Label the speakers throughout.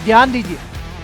Speaker 1: ध्यान दीजिए,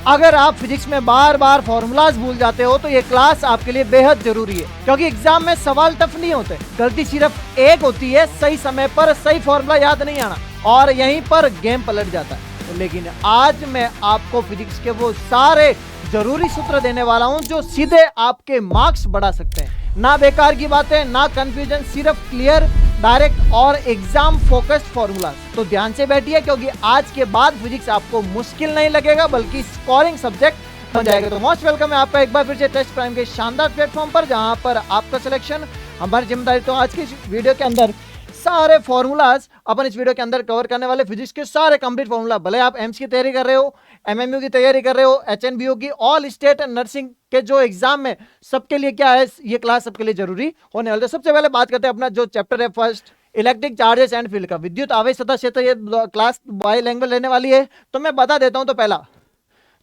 Speaker 1: अगर आप फिजिक्स में बार बार फॉर्मूलाज भूल जाते हो तो ये क्लास आपके लिए बेहद जरूरी है, क्योंकि एग्जाम में सवाल टफ नहीं होते, गलती सिर्फ एक होती है, सही समय पर सही फॉर्मूला याद नहीं आना, और यहीं पर गेम पलट जाता है। लेकिन आज मैं आपको फिजिक्स के वो सारे जरूरी सूत्र देने वाला हूं जो सीधे आपके मार्क्स बढ़ा सकते हैं। ना बेकार की बातें, ना कंफ्यूजन, सिर्फ क्लियर, डायरेक्ट और एग्जाम फोकस्ड फॉर्मूला। तो ध्यान से बैठिए, क्योंकि आज के बाद फिजिक्स आपको मुश्किल नहीं लगेगा बल्कि स्कोरिंग सब्जेक्ट बन जाएगा। तो मोस्ट वेलकम है आपका एक बार फिर से टेस्ट प्राइम के शानदार प्लेटफॉर्म पर, जहां पर आपका सिलेक्शन हमारी जिम्मेदारी। तो आज की वीडियो के अंदर सारे फॉर्मूलाज अपन इस वीडियो के अंदर कवर करने वाले, फिजिक्स के सारे कंप्लीट फॉर्मूला, भले आप एम्स की तैयारी कर रहे हो, एमएमयू की तैयारी कर रहे हो, एचएनबीयू की, ऑल स्टेट नर्सिंग के जो एग्जाम में, सबके लिए क्या है, ये क्लास सबके लिए जरूरी होने वाले। तो सबसे पहले बात करते हैं अपना जो चैप्टर है first, electric charges and field का, विद्युत आवेश तथा क्षेत्र। ये क्लास बाई लैंग्वेज लेने वाली है, तो मैं बता देता हूं। तो पहला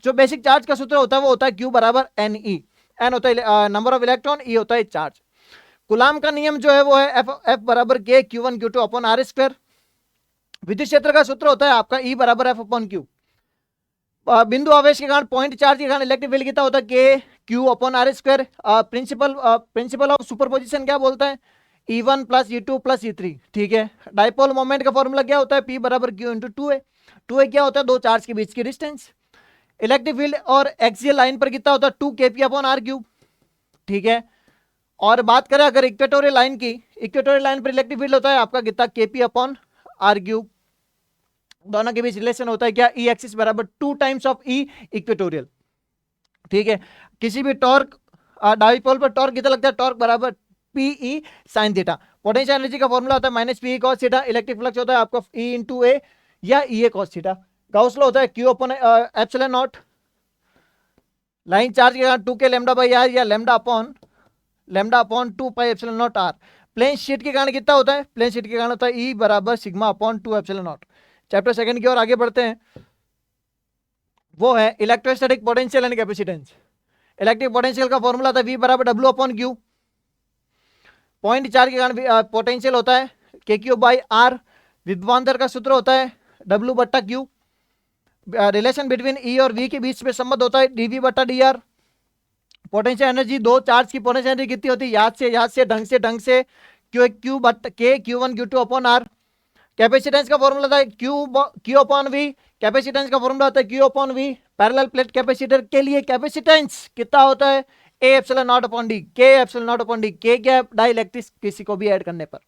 Speaker 1: जो बेसिक चार्ज का सूत्र होता है वो होता है Q बराबर NE, N होता है नंबर ऑफ इलेक्ट्रॉन, E होता है चार्ज। कूलाम का नियम जो है वो है F बराबर K Q1 Q2 upon R square. विद्युत क्षेत्र का सूत्र होता है आपका E बराबर F अपॉन Q। बिंदु आवेश के कारण, पॉइंट चार्ज के कारण इलेक्ट्रिक फील्ड कितना होता है, K Q upon R square. Principle of superposition क्या बोलता है, E1 plus E2 plus E3, ठीक है। डाइपोल मोमेंट का फॉर्मूला क्या होता है, P बराबर Q इंटू 2A। 2A क्या होता है, दो चार्ज के बीच की डिस्टेंस। इलेक्ट्रिक फील्ड और एक्सियल लाइन पर कितना होता है, 2 KP अपॉन R क्यूब, ठीक है। और बात करें अगर इक्वेटोरियल लाइन की, इक्वेटोरियल लाइन पर इलेक्ट्रिक फील्ड होता है आपका कितना, KP अपॉन R क्यूब। दोनों के बीच रिलेशन होता है क्या, E एक्सिस बराबर 2 टाइम्स ऑफ E इक्वेटोरियल, ठीक है। किसी भी टॉर्क, डाइपोल पर टॉर्क कितना लगता है, टॉर्क बराबर PE sine theta. Potential energy का फॉर्मूला होता है minus PE cos theta. Electric flux होता है आपका E इंटू A या EA cos theta. Gauss law होता है Q upon epsilon naught. Line charge के कारण 2K लैम्डा बाई R या lambda upon 2 pi epsilon naught R। Plane sheet के कारण कितना होता है, प्लेन शीट के कारण होता है E बराबर sigma upon 2 epsilon not. Chapter second की ओर आगे बढ़ते हैं, वो है electrostatic potential and capacitance. Electric potential का फॉर्मूला था V बराबर W upon Q। Point charge के कारण पोटेंशियल होता है KQ बाई R। विभवांतर का सूत्र होता है W बट्टा Q। रिलेशन बिटवीन E और V के बीच में संबंध होता है dV बट्टा dr। पोटेंशियल एनर्जी, दो चार्ज की पोटेंशियल एनर्जी कितनी होती है, याद से ढंग से Q बट्टा K Q1 Q2 upon R। Capacitance का फॉर्मूला था Q अपॉन V। कैपेसिटेंस का फॉर्मूला होता है Q upon V। Parallel plate capacitor के लिए कैपेसिटेंस कितना होता है, A epsilon not upon D, K epsilon not upon D। K क्या है, डाइलेक्ट्रिक, किसी को भी ऐड करने पर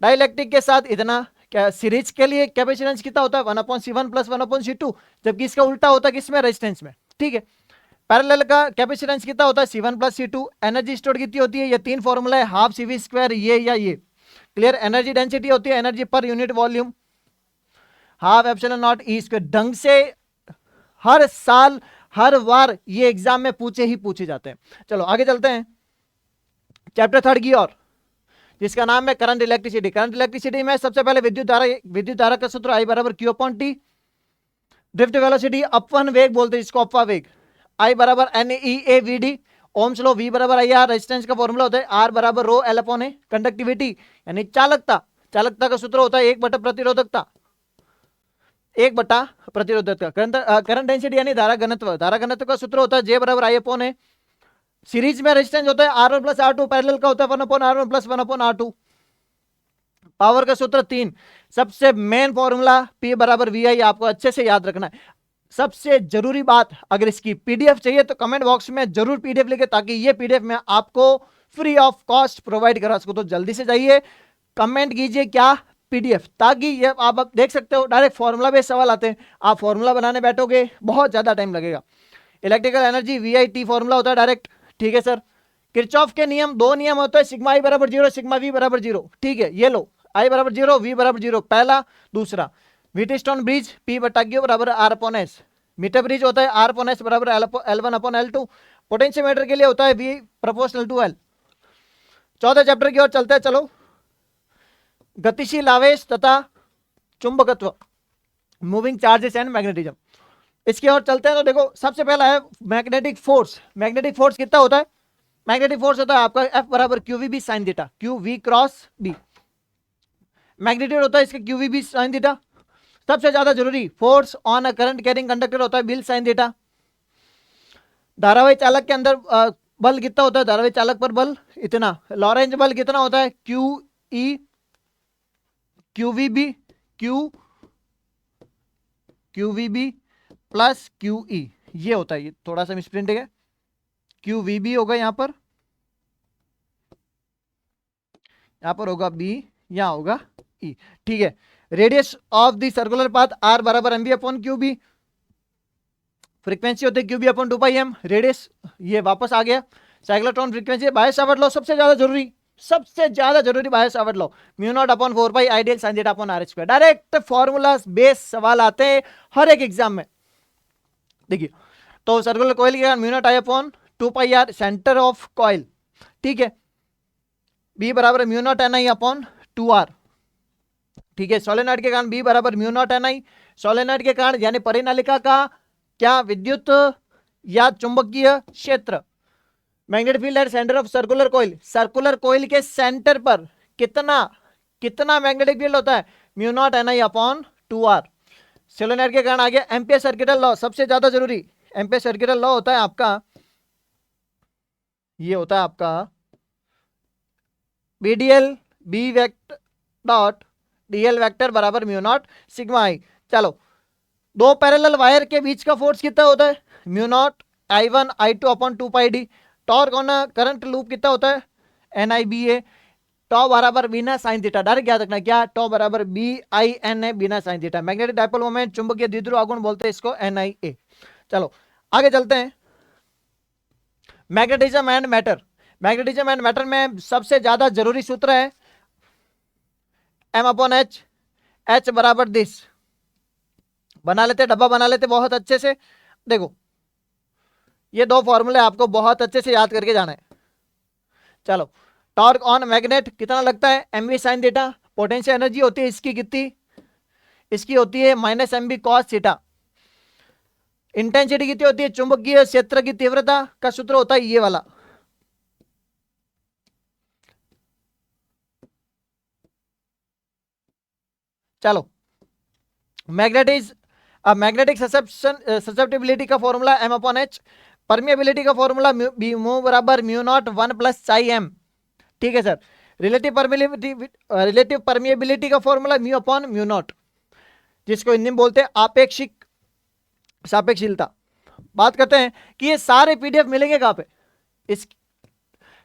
Speaker 1: डाइलेक्ट्रिक के साथ इतना। क्या सीरीज के लिए कैपेसिटेंस कितना होता है, 1/C1 प्लस 1/C2, जबकि इसका उल्टा होता है किसमें, रेजिस्टेंस में, ठीक है। पैरेलल का कैपेसिटेंस कितना होता है, C1 plus C2। Energy store कितनी होती है, ये तीन फॉर्मूला है, हाफ CV स्क्वायर, ये या ये, क्लियर। एनर्जी डेंसिटी होती है energy per unit volume, half epsilon not E square. ढंग से हर साल हर बार ये एग्जाम में पूछे जाते हैं। चलो आगे चलते हैं चैप्टर थर्ड की ओर, जिसका नाम है करंट इलेक्ट्रिसिटी। करंट इलेक्ट्रिसिटी में सबसे पहले विद्युत धारा का सूत्र I बराबर Q upon T। Drift velocity, अपवन वेग बोलते हैं इसको, अपवा वेग, I बराबर NEAVD। ओम्स लॉ V बराबर IR। रेजिस्टेंस का फॉर्मूला होता है R बराबर rho L upon A। Conductivity यानी चालकता, चालकता का सूत्र होता है 1 बटा प्रतिरोधकता, 1 बटा प्रतिरोधकता। करंट डेंसिटी यानी धारा घनत्व, धारा घनत्व का सूत्र होता है J बराबर I अपॉन A। सीरीज में रेजिस्टेंस होता है R1 प्लस R2। पैरेलल का होता है 1 upon R1 plus 1 upon R2। Power का सूत्र 3। सबसे मेन फॉर्मूला P बराबर VI, आपको अच्छे से याद रखना है। सबसे जरूरी बात, अगर इसकी PDF चाहिए तो कमेंट बॉक्स में जरूर PDF लिखे, ताकि ये PDF मैं आपको फ्री ऑफ कॉस्ट प्रोवाइड करा सकूं। तो जल्दी से जाइए, कमेंट कीजिए क्या, PDF, ताकि ये आप देख सकते हो डायरेक्ट फॉर्मूला बेस्ड सवाल आते हैं, आप फॉर्मूला बनाने बैठोगे बहुत ज्यादा टाइम लगेगा। इलेक्ट्रिकल एनर्जी VIT फॉर्मूला होता है डायरेक्ट, ठीक है सर। किरचॉफ के नियम, दो नियम होते हैं, सिग्मा I बराबर 0, सिग्मा V बराबर 0, ठीक है। ये लो, I बराबर 0, V बराबर 0, पहला। दूसरा, व्हीटस्टोन ब्रिज P बटा Q बराबर R upon S। Metre bridge होता है R अपॉन S बराबर L1 अपॉन L2। पोटेंशियोमीटर के लिए होता है V प्रोपोर्शनल टू L। चौथे चैप्टर की ओर चलते हैं, चलो। गतिशील आवेश तथा चुंबकत्व, मूविंग चार्जेस एंड मैग्नेटिज्म, इसकी ओर चलते हैं। तो देखो सबसे पहला है मैग्नेटिक फोर्स। मैग्नेटिक फोर्स कितना होता है, मैग्नेटिक फोर्स होता है आपका F बराबर QVB sine theta, QV cross B। Magnitude होता है इसका QVB साइन थीटा। सबसे ज्यादा जरूरी force on a current carrying conductor होता है बिल साइन थीटा। धारावाही चालक के अंदर बल कितना होता है, धारावाही चालक पर बल इतना। लॉरेंज बल कितना होता है, Q E QVB QVB plus Q E, ये होता है। ये थोड़ा सा मिसप्रिंटिंग है, क्यूवीबी होगा यहां पर होगा बी, यहां होगा ई, ठीक है। Radius of the circular path R बराबर M B upon Q B, frequency होती है Q B upon 2πm, radius ये वापस आ गया। Cyclotron frequency, Biot Savart law सबसे ज्यादा जरूरी Biot Savart law, mu naught upon 4 pi ideal sine theta upon R square. Direct formula base सवाल आते हैं हर एक एग्जाम में। देखिए तो सर्कुलर कॉइल के mu naught I upon 2πr centre of coil, ठीक है। बी बराबर mu naught N I upon 2r, ठीक है। सोलेनॉइड के कारण बी बराबर म्यू नॉट एन आई, सोलेनॉइड के कारण यानी परिनालिका का क्या विद्युत या चुंबकीय क्षेत्र, magnetic field at centre of circular coil के सेंटर पर कितना मैग्नेटिक फील्ड होता है, mu naught N I upon 2r। Solenoid के कारण आ गया एम्पियर सर्किटल लॉ, सबसे ज्यादा जरूरी एम्पियर सर्किटल लॉ होता है आपका, ये होता है आपका BDL B vector dot DL vector बराबर म्यू नॉट सिग्मा आई। चलो दो पैरेलल वायर के बीच का फोर्स कितना होता है, mu naught I1 I2 upon 2πd। Torque on current loop कितना होता है, NIBA, टॉ बराबर बिना साइन थीटा, डायरेक्ट याद रखना क्या, टॉ बराबर BIN है बिना sine theta. Magnetic dipole moment चुंबकीय द्विध्रुव आघूर्ण बोलते हैं इसको NIA। चलो आगे चलते हैं, मैग्नेटिज्म एंड मैटर में सबसे ज्यादा जरूरी सूत्र है M अपॉन H बराबर दिस, बना लेते डब्बा बना लेते बहुत अच्छे से। देखो ये दो फॉर्मूले आपको बहुत अच्छे से याद करके जाना है। चलो टॉर्क ऑन मैग्नेट कितना लगता है, mv sign theta. Potential energy होती है इसकी कितनी, इसकी होती है minus mv cos theta. Intensity कितनी होती है, चुंबकीय क्षेत्र की तीव्रता का सूत्र होता है ये वाला। चलो मैग्नेटिक ससेप्टिबिलिटी का formula M upon H, permeability का फॉर्मूला म्यू बराबर mu naught 1 plus psi M, ठीक है सर। रिलेटिव परमिएबिलिटी का formula mu upon mu naught, जिसको हिंदी में बोलते हैं आपेक्षिक सापेक्षीलता। बात करते हैं कि ये सारे पीडीएफ मिलेंगे कहां पे, इस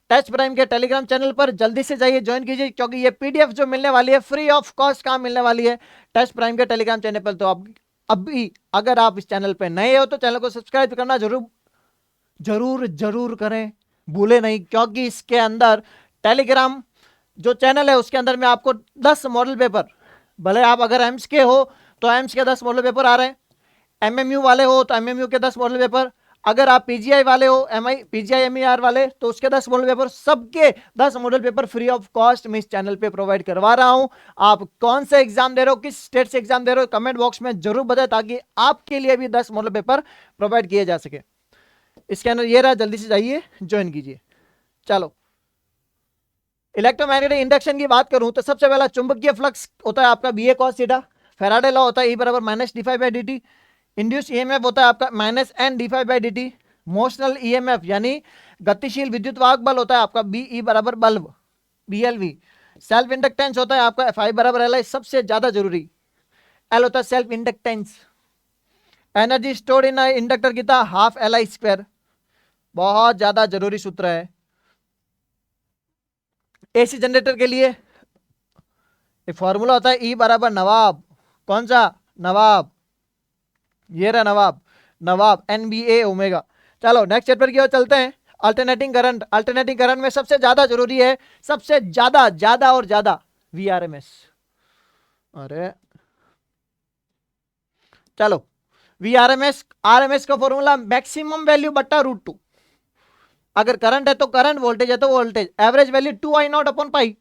Speaker 1: टच प्राइम के टेलीग्राम चैनल पर जल्दी से जाइए, ज्वाइन कीजिए, क्योंकि ये पीडीएफ जो मिलने वाली है फ्री ऑफ कॉस्ट कहां मिलने वाली है, टच प्राइम के टेलीग्राम चैनल पर। तो अभी अगर आप इस चैनल पर नए हो तो चैनल को सब्सक्राइब करना जरूर करें, भूले नहीं, क्योंकि इसके अंदर टेलीग्राम जो चैनल है उसके अंदर में आपको 10 मॉडल पेपर, भले आप अगर एम्स के हो तो एम्स के 10 मॉडल पेपर आ रहे हैं, एमएमयू वाले हो तो एमएमयू के 10 मॉडल पेपर, अगर आप पीजीआई वाले हो पीजीआई एमईआर वाले तो उसके 10 मॉडल पेपर, सबके 10 model paper free of cost मैं इस चैनल पे प्रोवाइड करवा रहा हूं। आप कौन सा एग्जाम दे रहे हो, किस स्टेट से एग्जाम दे रहे हो, कमेंट बॉक्स में जरूर बताएं, ताकि आपके लिए भी 10 मॉडल पेपर प्रोवाइड किए जा सके। इसके अंदर ये रहा, जल्दी से जाइए ज्वाइन कीजिए। चलो इलेक्ट्रोमैग्नेटिक इंडक्शन की बात करूं तो सबसे पहला चुंबकीय फ्लक्स होता है आपका BA cos theta, Faraday law होता है E बराबर माइनस d∅dt, इंड्यूस ईएमएफ होता है आपका minus n d∅dt, motional EMF यानी गतिशील विद्युत वाहक बल होता है आपका BE बराबर बल्ब BLV, सेल्फ इंडक्टेंस होता है आपका Fi बराबर Li, सबसे ज्यादा जरूरी L होता है self inductance. Energy stored in inductor कितना, हाफ Li स्क्वायर, बहुत ज्यादा जरूरी सूत्र है। एसी जनरेटर के लिए एक फॉर्मूला होता है E बराबर नवाब, कौन सा नवाब, ये रहा नवाब NBA ओमेगा। चलो नेक्स्ट चैप्टर की ओर चलते हैं, अल्टरनेटिंग करंट में सबसे ज्यादा जरूरी है, सबसे ज्यादा और ज्यादा VRMS। अरे चलो RMS का फॉर्मूला मैक्सिमम वैल्यू बट्टा √2, अगर करंट है तो करंट, वोल्टेज है तो voltage, average value 2I0 upon pi.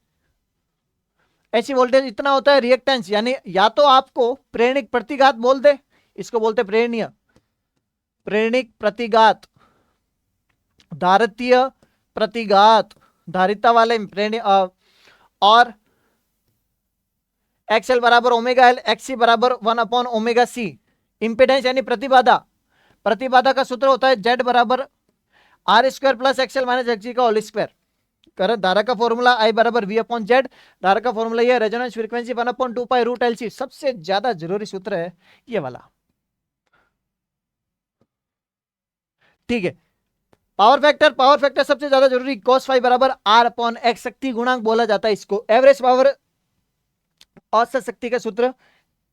Speaker 1: ऐसी वोल्टेज इतना होता है रिएक्टेंस, यानी या तो आपको प्रेरणिक प्रतिघात बोल दे, इसको बोलते प्रेरणीय प्रेरणिक प्रतिघात, धारितीय प्रतिघात, धारिता वाले प्रेरणीय, और एक्सएल बराबर ओमेगा एल, एक्सी बराबर 1/ओमेगा सी। इंपेडेंस यानी प्रतिबाधा, प्रतिबाधा का सूत्र होता है जेड बराबर R square plus XL minus XG का होल स्क्वायर। करंट धारा का फॉर्मूला आई बराबर वी अपॉन जेड, धारा का फॉर्मूला ये रेजोनेंस फ्रीक्वेंसी 1/2π√LC। सबसे ज्यादा जरूरी सूत्र है ये वाला, ठीक है। पावर फैक्टर, पावर फैक्टर सबसे ज्यादा जरूरी, cos फाई बराबर आर अपॉन एक्स, शक्ति गुणांक बोला जाता है इसको। एवरेज पावर, औसत शक्ति का सूत्र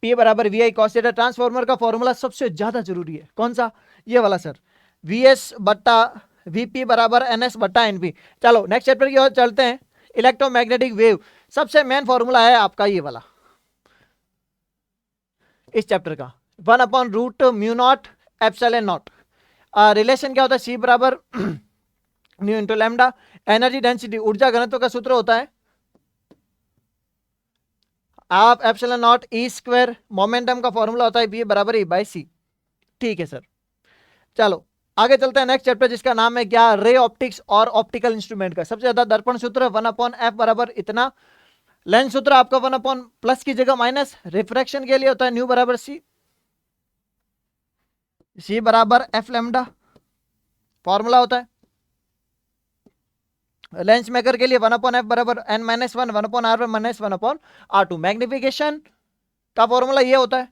Speaker 1: P बराबर V I cos theta. Transformer का फॉर्मूला सबसे ज्यादा जरूरी है, कौन सा, ये वाला सर, VS बट्टा VP बराबर NS बट्टा NP। चलो नेक्स्ट चैप्टर की ओर चलते हैं। इलेक्ट्रोमैग्नेटिक वेव, सबसे मेन फॉर्मूला है आपका ये वाला इस चैप्टर का, 1/√μ0 ε0। रिलेशन क्या होता है, C बराबर new into lambda. Energy density, ऊर्जा घनत्व का सूत्र होता है आप ε0 E स्क्वायर। मोमेंटम का फॉर्मूला होता है B बराबर E/C, ठीक है सर। चलो आगे चलते हैं नेक्स्ट चैप्टर जिसका नाम है क्या, रे ऑप्टिक्स और ऑप्टिकल इंस्ट्रूमेंट का। सबसे ज्यादा दर्पण सूत्र 1/f बराबर इतना। लेंस सूत्र आपका 1/+ की जगह माइनस। रिफ्रैक्शन के लिए होता है न्यू बराबर C बराबर F लैम्डा, फॉर्मूला होता है। लेंस मेकर के लिए 1/f बराबर n-1 1/r1 minus 1/r2। Magnification का फॉर्मूला ये होता है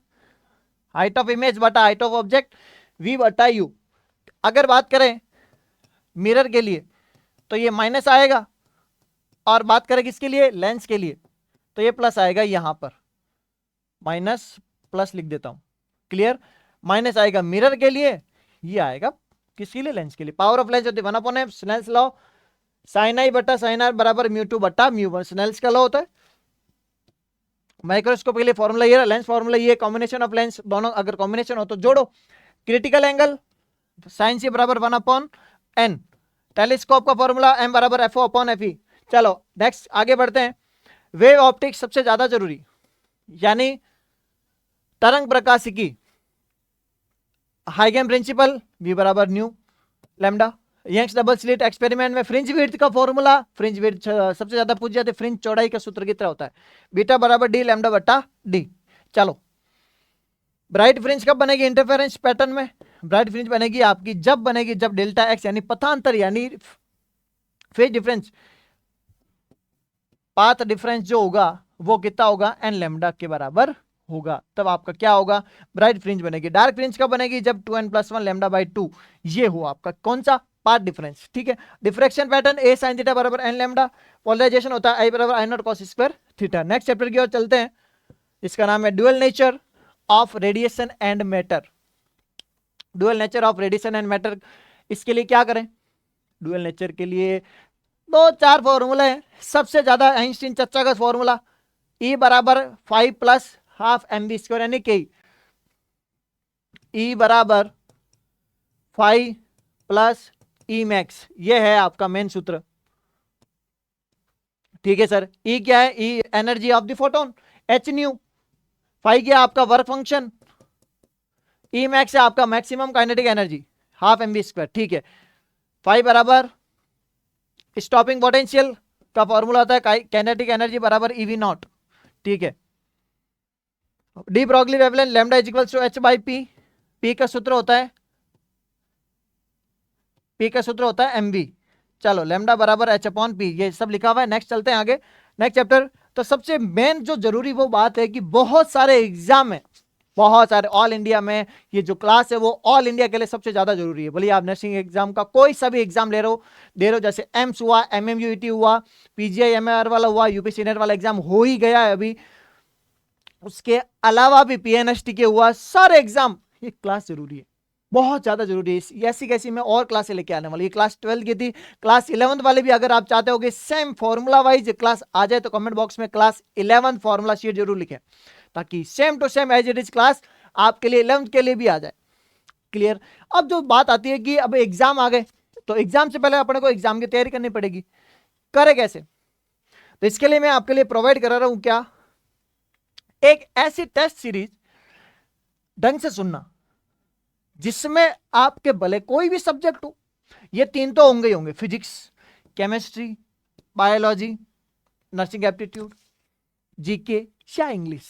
Speaker 1: हाइट ऑफ इमेज बटा हाइट ऑफ ऑब्जेक्ट v बटा u। अगर बात करें मिरर के लिए तो ये माइनस आएगा, और बात करें किसके लिए, लेंस के लिए, तो ये प्लस आएगा। यहां पर माइनस प्लस लिख देता हूं, क्लियर। माइनस आएगा मिरर के लिए, ये आएगा किसके लिए, लेंस के लिए। पावर ऑफ लेंस होती है 1/f, स्नेल्स लॉ, साइन आई बटा साइन आर बराबर μ2 बटा μ1, स्नेल्स का लॉ होता है। माइक्रोस्कोप के लिए फॉर्मूला ये, लेंस फॉर्मूला ये, कॉम्बिनेशन ऑफ लेंस दोनों अगर कॉम्बिनेशन हो तो जोड़ो। क्रिटिकल एंगल साइन सी बराबर 1/n। टेलीस्कोप का फॉर्मूला m बराबर FO/FE। चलो नेक्स्ट आगे बढ़ते हैं। वेव ऑप्टिक्स सबसे ज्यादा जरूरी, यानी तरंग प्रकाशिकी, हाइगेन प्रिंसिपल v बराबर nu lambda. Young's double slit experiment में फ्रिंज विड्थ का फॉर्मूला, फ्रिंज विड्थ सबसे ज्यादा पूछ जाते, फ्रिंज चौड़ाई का सूत्र कितना होता है, बीटा बराबर d लैम्डा बटा d। चलो ब्राइट फ्रिंज कब बनेगी, इंटरफेरेंस पैटर्न में ब्राइट फ्रिंज बनेगी आपकी जब बनेगी जब डेल्टा एक्स यानी पथांतर यानी फेज डिफरेंस, पाथ डिफरेंस जो होगा वो कितना होगा, n लैम्डा के बराबर होगा, तब आपका क्या होगा, ब्राइट फ्रिंज बनेगी। डार्क फ्रिंज कब बनेगी, जब 2n+1 लैम्डा बाई 2 ये हो आपका कौन सा, पाथ डिफरेंस, ठीक है। Diffraction pattern a sin theta बराबर n लैम्डा। पोलराइजेशन होता है i बराबर I0 cos square theta. Next chapter की ओर चलते हैं, इसका नाम है dual nature of radiation and matter. Dual nature of radiation and matter, इसके लिए क्या करें, ड्यूअल नेचर के लिए 2-4 फॉर्मूला है। सबसे ज्यादा आइंस्टीन चर्चा का फॉर्मूला E बराबर 5 + ½ mv स्क्वायर यानी कि E बराबर 5 + E मैक्स, ये है आपका मेन सूत्र, ठीक है सर। E क्या है, E energy of the photon, h nu, phi क्या आपका वर्क फंक्शन, E मैक्स है आपका maximum kinetic energy ½ mv square, ठीक है। फाई बराबर स्टॉपिंग पोटेंशियल का फॉर्मूला होता है काइनेटिक एनर्जी बराबर EV0, ठीक है। De Broglie wavelength lambda is equals to h/p, p का सूत्र होता है mv। चलो लैम्डा बराबर h/p, ये सब लिखा हुआ है। नेक्स्ट चलते हैं आगे नेक्स्ट चैप्टर। तो सबसे मेन जो जरूरी वो बात है कि बहुत सारे एग्जाम है, बहुत सारे ऑल इंडिया में ये जो क्लास है वो ऑल इंडिया के लिए सबसे ज्यादा जरूरी है। बोलिए आप नर्सिंग एग्जाम का कोई सा भी एग्जाम दे रहे हो, जैसे एम्स हुआ, MMUET हुआ, PGI MR वाला हुआ, यूपीसी नेट वाला एग्जाम हो ही गया है अभी, उसके अलावा भी PNST के हुआ, सारे एग्जाम ये क्लास जरूरी है, बहुत ज्यादा जरूरी है। ऐसी कैसी मैं और क्लासें लेके आने वाली, ये क्लास 12 की थी, क्लास 11 वाले भी अगर आप चाहते हो कि सेम फॉर्मूला वाइज क्लास आ जाए तो कमेंट बॉक्स में क्लास 11 फॉर्मूला शीट जरूर लिखें, ताकि same to same as it is class आपके लिए 11th के लिए भी आ जाए, क्लियर। अब जो बात आती है कि अब एग्जाम आ गए, तो एग्जाम से पहले अपने को एग्जाम की तैयारी करनी पड़ेगी, करे कैसे, तो इसके लिए मैं आपके लिए प्रोवाइड करा रहा हूं क्या, एक ऐसी टेस्ट सीरीज ढंग से सुनना जिसमें आपके भले कोई भी सब्जेक्ट हो, ये 3 तो होंगे ही होंगे, physics, chemistry, biology, nursing aptitude, GK या इंग्लिश।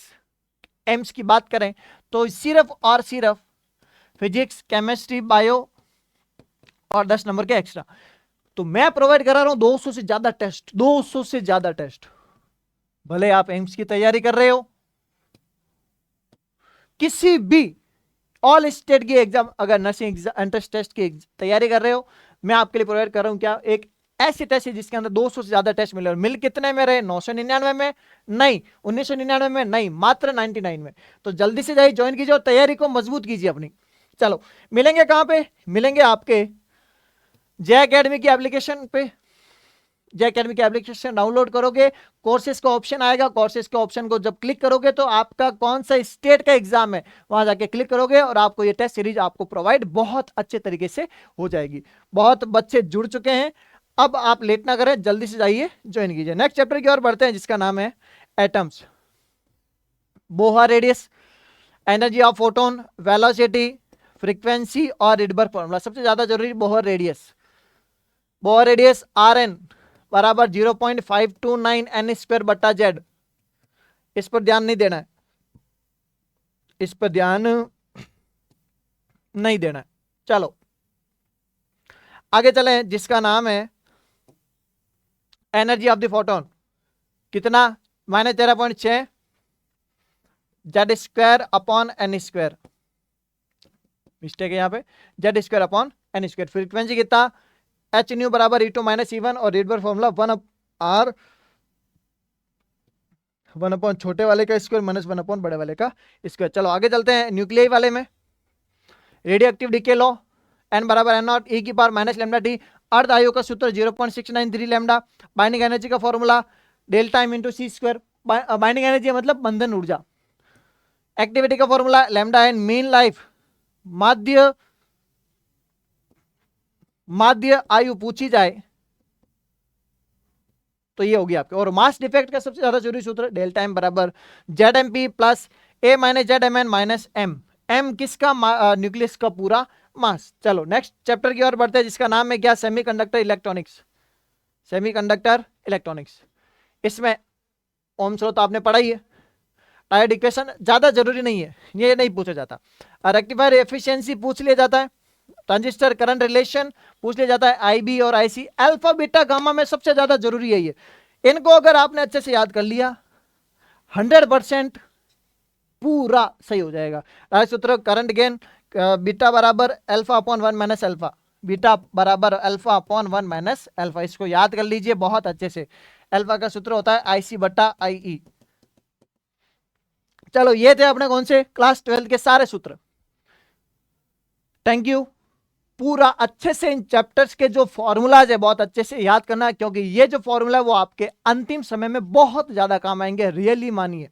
Speaker 1: एम्स की बात करें तो सिर्फ और सिर्फ फिजिक्स, केमिस्ट्री, बायो और 10 नंबर के एक्स्ट्रा। तो मैं प्रोवाइड करा रहा हूं 200 से ज्यादा टेस्ट, 200 से ज्यादा टेस्ट। भले आप एम्स की तैयारी कर रहे हो, किसी भी ऑल स्टेट की एग्जाम, अगर नर्सिंग एंट्रेंस टेस्ट की तैयारी कर रहे हो, मैं आपके लिए प्रोवाइड कर रहा हूं क्या, एक ऐसी टेस्ट है जिसके अंदर 200 से ज्यादा टेस्ट मिले। और मिल कितने में रहे, 999 में नहीं, 1999 में नहीं, मात्र 99 में। तो जल्दी से जाइए, ज्वाइन कीजिए और तैयारी को मजबूत कीजिए अपनी। चलो मिलेंगे कहां पे, मिलेंगे आपके जे एकेडमी की एप्लीकेशन पे। जे एकेडमी की एप्लीकेशन डाउनलोड करोगे, कोर्सेज का ऑप्शन आएगा, कोर्सेज के ऑप्शन को जब क्लिक करोगे तो आपका कौन सा स्टेट का एग्जाम है वहां जाके क्लिक करोगे और आपको ये टेस्ट सीरीज आपको प्रोवाइड बहुत अच्छे तरीके से हो जाएगी। बहुत बच्चे जुड़ चुके हैं, अब आप लेट ना करें, जल्दी से जाइए ज्वाइन कीजिए। नेक्स्ट चैप्टर की ओर बढ़ते हैं जिसका नाम है atoms. Bohr radius, energy of photon, velocity, frequency और रिडबर्ग फॉर्मूला। सबसे ज्यादा जरूरी Bohr radius. Bohr radius R N बराबर 0.529 एन स्क्वायर बट्टा जेड। इस पर ध्यान नहीं देना है, इस पर ध्यान नहीं देना है। चलो आगे चलें जिसका नाम है एनर्जी ऑफ द फोटोन। कितना, -13.6 Z square upon N square. Mistake है यहां पे, Z square upon N square. Frequency कितना, एच न्यू बराबर E2 - E1 और रिडबर्ग फॉर्मूला 1/r 1 छोटे वाले का स्क्वायर -1 बड़े वाले का स्क्वायर। चलो आगे चलते हैं न्यूक्लियाई वाले में। Radioactive decay law, n बराबर n0 e की पावर -λt। अर्ध आयु का सूत्र 0.693 लैम्डा। बाइंडिंग एनर्जी का formula delta m into C square. Binding energy मतलब बंधन ऊर्जा। एक्टिविटी का formula lambda N. Mean life, माध्य आयु पूछी जाए तो ये होगी आपके। और मास डिफेक्ट का सबसे ज्यादा जरूरी सूत्र डेल्टा एम बराबर Z M P plus A minus Z M N minus M. M किसका, न्यूक्लियस का पूरा मास। चलो नेक्स्ट चैप्टर की ओर बढ़ते हैं जिसका नाम है क्या, सेमीकंडक्टर इलेक्ट्रॉनिक्स। सेमीकंडक्टर इलेक्ट्रॉनिक्स, इसमें ओम्स लॉ तो आपने पढ़ा ही है। टायर्ड इक्वेशन ज्यादा जरूरी नहीं है, ये नहीं पूछा जाता। रेक्टिफायर एफिशिएंसी पूछ लिया जाता है। ट्रांजिस्टर करंट रिलेशन पूछ लिया जाता है। आईबी और आईसी, अल्फा बीटा गामा में सबसे ज्यादा जरूरी है ये। इनको अगर आपने अच्छे से याद कर लिया 100% पूरा सही हो जाएगा। सूत्र करंट गेन बीटा बराबर alpha upon 1 minus alpha, beta बराबर अल्फा अपॉन 1 माइनस अल्फा। इसको याद कर लीजिए बहुत अच्छे से। अल्फा का सूत्र होता है आईसी बट्टा आईई। चलो ये थे अपने कौन से, क्लास 12 के सारे सूत्र। Thank you. पूरा अच्छे से इन चैप्टर्स के जो फॉर्मूलाज है बहुत अच्छे से याद करना है, क्योंकि ये जो फॉर्मूला है वो आपके अंतिम समय में बहुत ज्यादा काम आएंगे, रियली मानिए।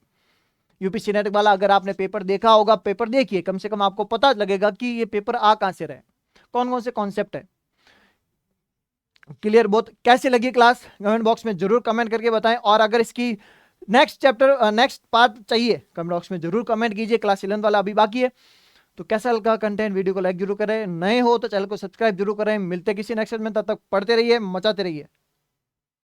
Speaker 1: यूपीएससी नेट वाला अगर आपने पेपर देखा होगा, पेपर देखिए, कम से कम आपको पता लगेगा कि ये पेपर आ कहां से रहे, कौन कौन से कॉन्सेप्ट है। क्लियर। बहुत कैसी लगी क्लास, कमेंट बॉक्स में जरूर कमेंट करके बताएं। और अगर इसकी नेक्स्ट चैप्टर नेक्स्ट पार्ट चाहिए, कमेंट बॉक्स में जरूर कमेंट कीजिए। क्लास 11 वाला अभी बाकी है। तो कैसा लगा कंटेंट, वीडियो को लाइक जरूर करें, नए हो तो चैनल को सब्सक्राइब जरूर करें। मिलते किसी नेक्स्ट में, तब तक पढ़ते रहिए, मचाते रहिए।